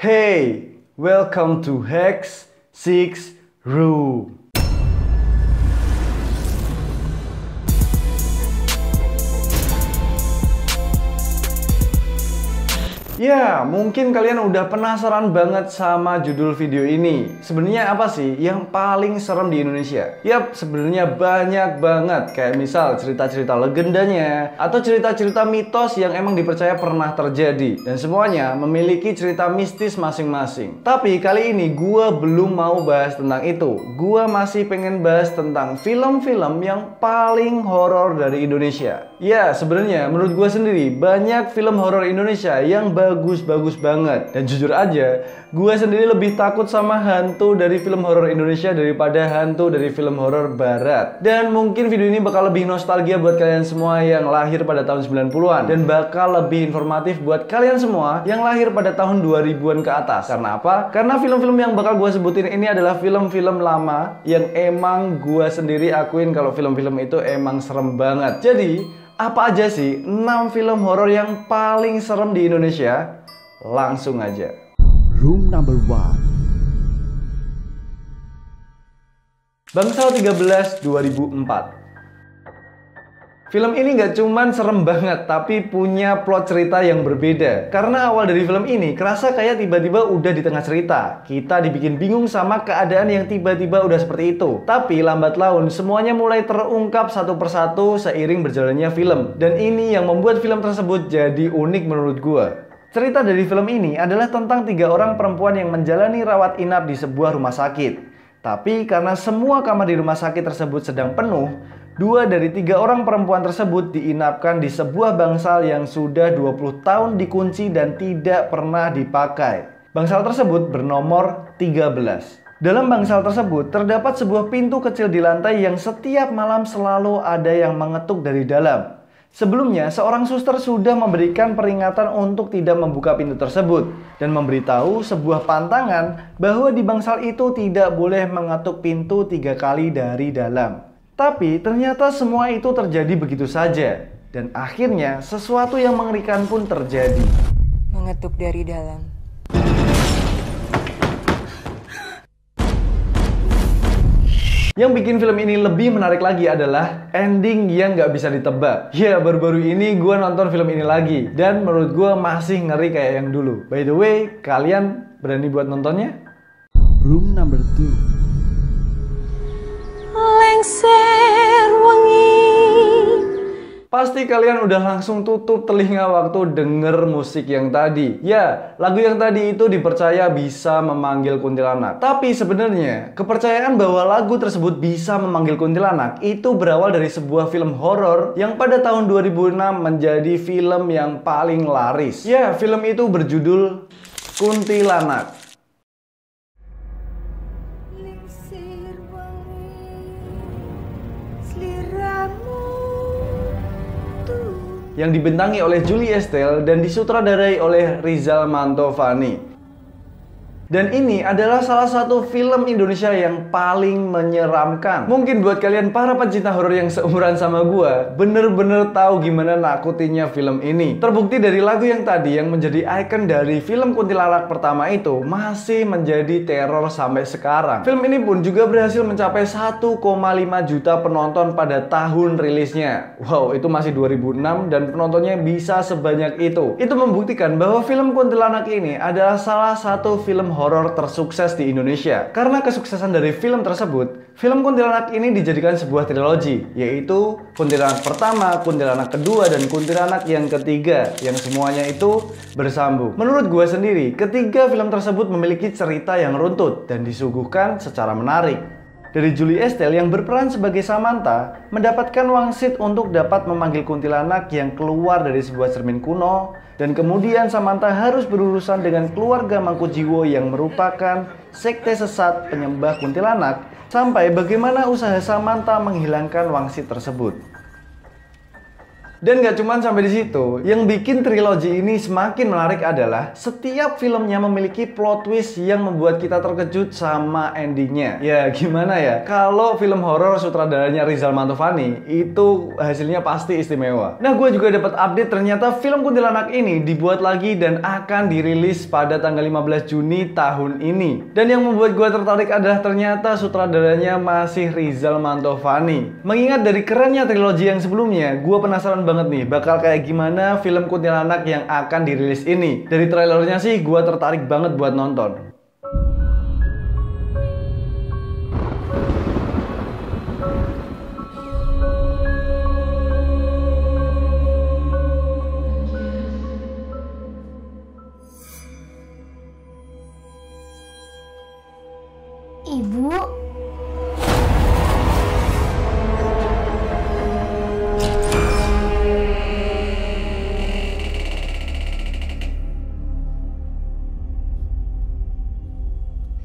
Hey, welcome to Hex 6 Room. Ya, mungkin kalian udah penasaran banget sama judul video ini. Sebenarnya apa sih yang paling serem di Indonesia? Yap, sebenarnya banyak banget. Kayak misal cerita-cerita legendanya atau cerita-cerita mitos yang emang dipercaya pernah terjadi. Dan semuanya memiliki cerita mistis masing-masing. Tapi kali ini gua belum mau bahas tentang itu. Gua masih pengen bahas tentang film-film yang paling horor dari Indonesia. Ya, sebenarnya menurut gua sendiri banyak film horor Indonesia yang bagus-bagus banget. Dan jujur aja, gue sendiri lebih takut sama hantu dari film horor Indonesia daripada hantu dari film horor barat. Dan mungkin video ini bakal lebih nostalgia buat kalian semua yang lahir pada tahun 90-an. Dan bakal lebih informatif buat kalian semua yang lahir pada tahun 2000-an ke atas. Karena apa? Karena film-film yang bakal gue sebutin ini adalah film-film lama yang emang gue sendiri akuin kalau film-film itu emang serem banget. Jadi apa aja sih 6 film horor yang paling serem di Indonesia? Langsung aja. Room number 1. Bangsal 13 2004. Film ini gak cuman serem banget, tapi punya plot cerita yang berbeda. Karena awal dari film ini kerasa kayak tiba-tiba udah di tengah cerita. Kita dibikin bingung sama keadaan yang tiba-tiba udah seperti itu. Tapi lambat laun semuanya mulai terungkap satu persatu seiring berjalannya film. Dan ini yang membuat film tersebut jadi unik menurut gua. Cerita dari film ini adalah tentang 3 orang perempuan yang menjalani rawat inap di sebuah rumah sakit. Tapi karena semua kamar di rumah sakit tersebut sedang penuh, 2 dari 3 orang perempuan tersebut diinapkan di sebuah bangsal yang sudah 20 tahun dikunci dan tidak pernah dipakai. Bangsal tersebut bernomor 13. Dalam bangsal tersebut terdapat sebuah pintu kecil di lantai yang setiap malam selalu ada yang mengetuk dari dalam. Sebelumnya, seorang suster sudah memberikan peringatan untuk tidak membuka pintu tersebut dan memberitahu sebuah pantangan bahwa di bangsal itu tidak boleh mengetuk pintu 3 kali dari dalam. Tapi ternyata semua itu terjadi begitu saja dan akhirnya sesuatu yang mengerikan pun terjadi. Mengetuk dari dalam. Yang bikin film ini lebih menarik lagi adalah ending yang nggak bisa ditebak. Ya, baru-baru ini gue nonton film ini lagi dan menurut gue masih ngeri kayak yang dulu. By the way, kalian berani buat nontonnya? Room number 2. Lengser wengi. Pasti kalian udah langsung tutup telinga waktu denger musik yang tadi. Ya, lagu yang tadi itu dipercaya bisa memanggil kuntilanak. Tapi sebenarnya, kepercayaan bahwa lagu tersebut bisa memanggil kuntilanak itu berawal dari sebuah film horor yang pada tahun 2006 menjadi film yang paling laris. Ya, film itu berjudul Kuntilanak. Yang dibintangi oleh Julie Estelle dan disutradarai oleh Rizal Mantovani. Dan ini adalah salah satu film Indonesia yang paling menyeramkan. Mungkin buat kalian para pencinta horor yang seumuran sama gua, bener-bener tahu gimana nakutinnya film ini. Terbukti dari lagu yang tadi yang menjadi ikon dari film Kuntilanak pertama itu masih menjadi teror sampai sekarang. Film ini pun juga berhasil mencapai 1,5 juta penonton pada tahun rilisnya. Wow, itu masih 2006 dan penontonnya bisa sebanyak itu. Itu membuktikan bahwa film Kuntilanak ini adalah salah satu film horor tersukses di Indonesia. Karena kesuksesan dari film tersebut, film Kuntilanak ini dijadikan sebuah trilogi, yaitu Kuntilanak pertama, Kuntilanak kedua, dan Kuntilanak yang ketiga, yang semuanya itu bersambung. Menurut gue sendiri, ketiga film tersebut memiliki cerita yang runtut dan disuguhkan secara menarik. Dari Julie Estelle yang berperan sebagai Samantha mendapatkan wangsit untuk dapat memanggil kuntilanak yang keluar dari sebuah cermin kuno, dan kemudian Samantha harus berurusan dengan keluarga Mangkujiwo yang merupakan sekte sesat penyembah kuntilanak, sampai bagaimana usaha Samantha menghilangkan wangsit tersebut. Dan gak cuman sampai di situ, yang bikin trilogi ini semakin menarik adalah setiap filmnya memiliki plot twist yang membuat kita terkejut sama endingnya. Ya gimana ya, kalau film horor sutradaranya Rizal Mantovani itu hasilnya pasti istimewa. Nah, gue juga dapat update ternyata film Kuntilanak ini dibuat lagi dan akan dirilis pada tanggal 15 Juni tahun ini. Dan yang membuat gue tertarik adalah ternyata sutradaranya masih Rizal Mantovani. Mengingat dari kerennya trilogi yang sebelumnya, gue penasaran banget nih bakal kayak gimana film Kuntilanak yang akan dirilis ini. Dari trailernya sih gue tertarik banget buat nonton. Ibu,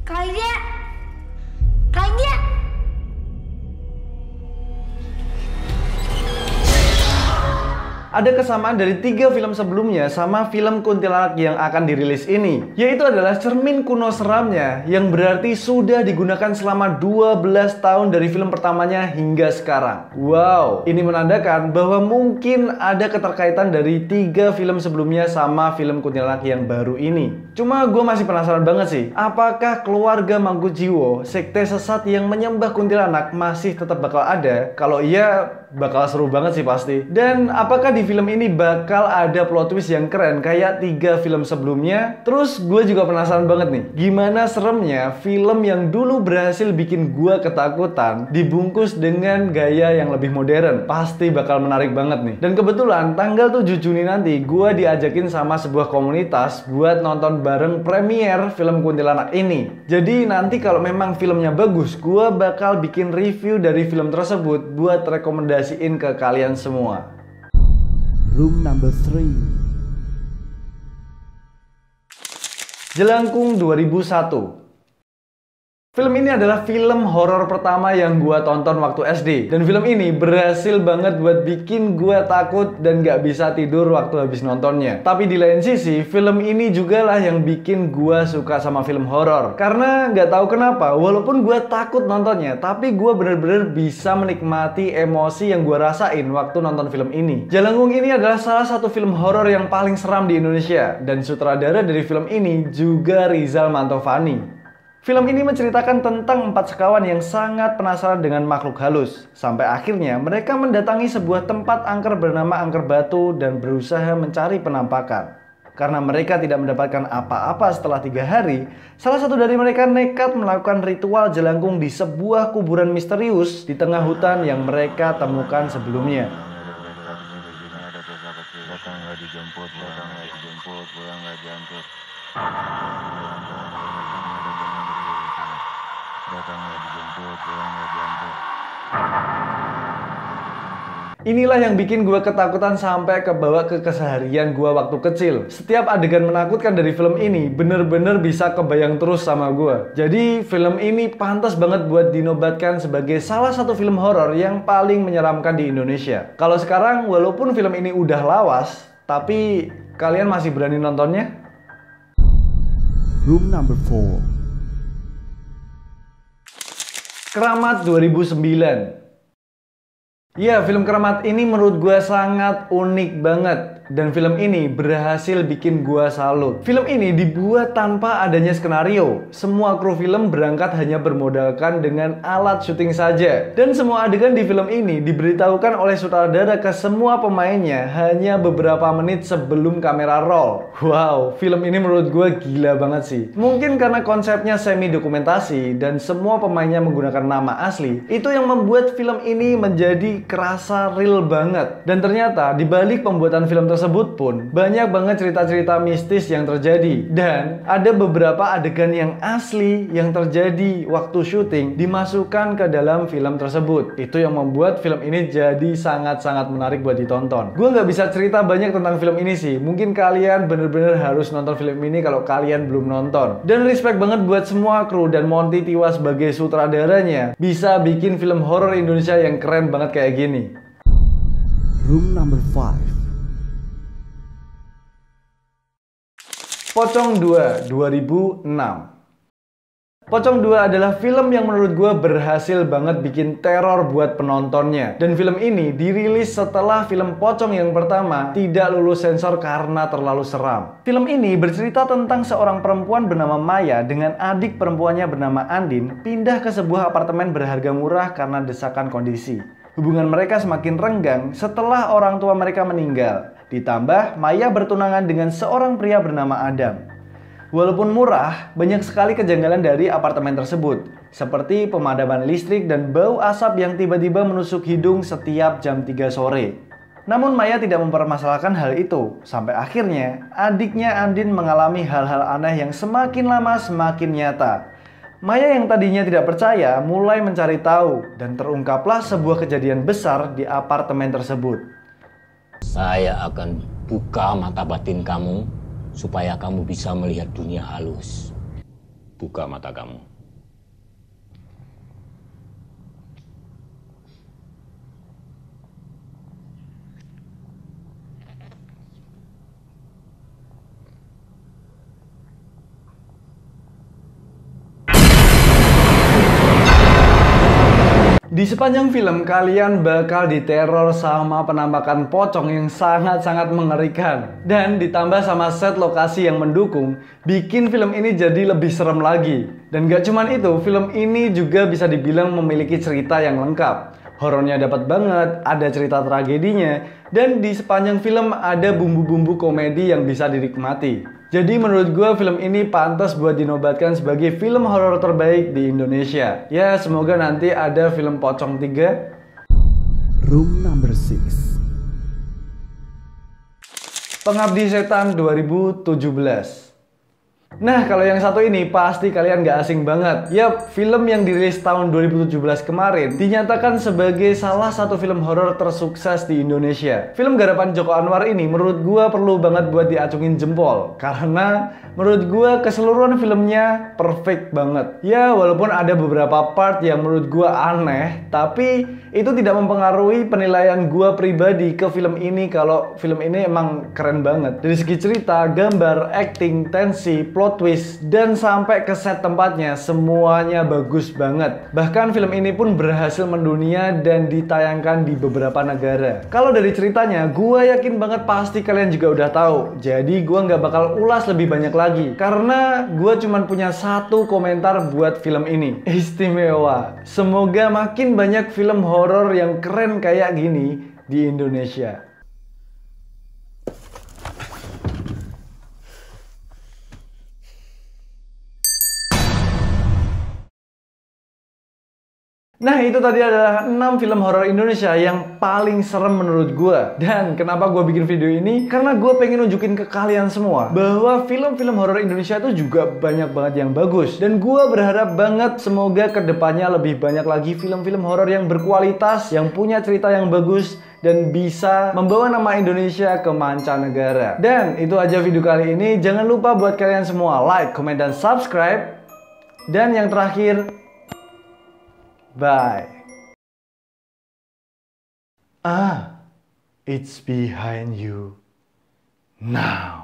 Claudia, Claudia. Ada kesamaan dari 3 film sebelumnya sama film Kuntilanak yang akan dirilis ini, yaitu adalah cermin kuno seramnya yang berarti sudah digunakan selama 12 tahun dari film pertamanya hingga sekarang. Wow, ini menandakan bahwa mungkin ada keterkaitan dari 3 film sebelumnya sama film Kuntilanak yang baru ini. Cuma gue masih penasaran banget sih, apakah keluarga Mangkujiwo, sekte sesat yang menyembah kuntilanak masih tetap bakal ada? Kalau iya, bakal seru banget sih pasti. Dan apakah di film ini bakal ada plot twist yang keren kayak 3 film sebelumnya? Terus gue juga penasaran banget nih, gimana seremnya film yang dulu berhasil bikin gue ketakutan dibungkus dengan gaya yang lebih modern. Pasti bakal menarik banget nih. Dan kebetulan tanggal 7 Juni nanti gue diajakin sama sebuah komunitas buat nonton bareng premier film Kuntilanak ini. Jadi nanti kalau memang filmnya bagus, gue bakal bikin review dari film tersebut buat rekomendasiin ke kalian semua. Room number 3. Jelangkung 2001. Film ini adalah film horor pertama yang gua tonton waktu SD. Dan film ini berhasil banget buat bikin gua takut dan gak bisa tidur waktu habis nontonnya. Tapi di lain sisi, film ini juga lah yang bikin gua suka sama film horor. Karena gak tahu kenapa, walaupun gua takut nontonnya, tapi gua bener-bener bisa menikmati emosi yang gua rasain waktu nonton film ini. Jelangkung ini adalah salah satu film horor yang paling seram di Indonesia. Dan sutradara dari film ini juga Rizal Mantovani. Film ini menceritakan tentang 4 sekawan yang sangat penasaran dengan makhluk halus. Sampai akhirnya mereka mendatangi sebuah tempat angker bernama Angker Batu dan berusaha mencari penampakan. Karena mereka tidak mendapatkan apa-apa setelah 3 hari, salah satu dari mereka nekat melakukan ritual jelangkung di sebuah kuburan misterius di tengah hutan yang mereka temukan sebelumnya. Inilah yang bikin gue ketakutan sampai kebawa ke keseharian gue waktu kecil. Setiap adegan menakutkan dari film ini bener-bener bisa kebayang terus sama gue. Jadi film ini pantas banget buat dinobatkan sebagai salah satu film horor yang paling menyeramkan di Indonesia. Kalau sekarang walaupun film ini udah lawas, tapi kalian masih berani nontonnya? Room number 4. Keramat 2009. Ya, film Keramat ini menurut gue sangat unik banget. Dan film ini berhasil bikin gue salut. Film ini dibuat tanpa adanya skenario. Semua kru film berangkat hanya bermodalkan dengan alat syuting saja. Dan semua adegan di film ini diberitahukan oleh sutradara ke semua pemainnya hanya beberapa menit sebelum kamera roll. Wow, film ini menurut gue gila banget sih. Mungkin karena konsepnya semi dokumentasi dan semua pemainnya menggunakan nama asli, itu yang membuat film ini menjadi kerasa real banget. Dan ternyata di balik pembuatan film tersebut pun banyak banget cerita-cerita mistis yang terjadi. Dan ada beberapa adegan yang asli yang terjadi waktu syuting dimasukkan ke dalam film tersebut. Itu yang membuat film ini jadi sangat-sangat menarik buat ditonton. Gue nggak bisa cerita banyak tentang film ini sih. Mungkin kalian bener-bener harus nonton film ini kalau kalian belum nonton. Dan respect banget buat semua kru dan Monty Tiwa sebagai sutradaranya bisa bikin film horor Indonesia yang keren banget kayak gini. Room number 5. Pocong 2 2006. Pocong 2 adalah film yang menurut gue berhasil banget bikin teror buat penontonnya. Dan film ini dirilis setelah film Pocong yang pertama tidak lulus sensor karena terlalu seram. Film ini bercerita tentang seorang perempuan bernama Maya dengan adik perempuannya bernama Andin pindah ke sebuah apartemen berharga murah karena desakan kondisi. Hubungan mereka semakin renggang setelah orang tua mereka meninggal. Ditambah Maya bertunangan dengan seorang pria bernama Adam. Walaupun murah, banyak sekali kejanggalan dari apartemen tersebut, seperti pemadaman listrik dan bau asap yang tiba-tiba menusuk hidung setiap jam 3 sore. Namun Maya tidak mempermasalahkan hal itu, sampai akhirnya adiknya Andin mengalami hal-hal aneh yang semakin lama semakin nyata. Maya yang tadinya tidak percaya mulai mencari tahu, dan terungkaplah sebuah kejadian besar di apartemen tersebut. Saya akan buka mata batin kamu supaya kamu bisa melihat dunia halus. Buka mata kamu. Di sepanjang film, kalian bakal diteror sama penampakan pocong yang sangat-sangat mengerikan. Dan ditambah sama set lokasi yang mendukung, bikin film ini jadi lebih serem lagi. Dan gak cuman itu, film ini juga bisa dibilang memiliki cerita yang lengkap. Horornya dapat banget, ada cerita tragedinya, dan di sepanjang film ada bumbu-bumbu komedi yang bisa dinikmati. Jadi menurut gue film ini pantas buat dinobatkan sebagai film horor terbaik di Indonesia. Ya semoga nanti ada film Pocong 3. Room number 6. Pengabdi Setan 2017. Nah, kalau yang satu ini pasti kalian gak asing banget. Yap, film yang dirilis tahun 2017 kemarin dinyatakan sebagai salah satu film horor tersukses di Indonesia. Film garapan Joko Anwar ini menurut gua perlu banget buat diacungin jempol, karena menurut gua keseluruhan filmnya perfect banget. Ya, walaupun ada beberapa part yang menurut gua aneh, tapi itu tidak mempengaruhi penilaian gua pribadi ke film ini kalau film ini emang keren banget. Dari segi cerita, gambar, acting, tensi, plot twist, dan sampai ke set tempatnya, semuanya bagus banget. Bahkan film ini pun berhasil mendunia dan ditayangkan di beberapa negara. Kalau dari ceritanya, gua yakin banget pasti kalian juga udah tahu. Jadi gua nggak bakal ulas lebih banyak lagi, karena gua cuma punya satu komentar buat film ini. Istimewa. Semoga makin banyak film horor yang keren kayak gini di Indonesia. Nah, itu tadi adalah 6 film horor Indonesia yang paling serem menurut gue. Dan kenapa gue bikin video ini? Karena gue pengen nunjukin ke kalian semua bahwa film-film horor Indonesia itu juga banyak banget yang bagus. Dan gue berharap banget semoga kedepannya lebih banyak lagi film-film horor yang berkualitas, yang punya cerita yang bagus, dan bisa membawa nama Indonesia ke mancanegara. Dan itu aja video kali ini. Jangan lupa buat kalian semua like, comment, dan subscribe. Dan yang terakhir, bye. It's behind you now.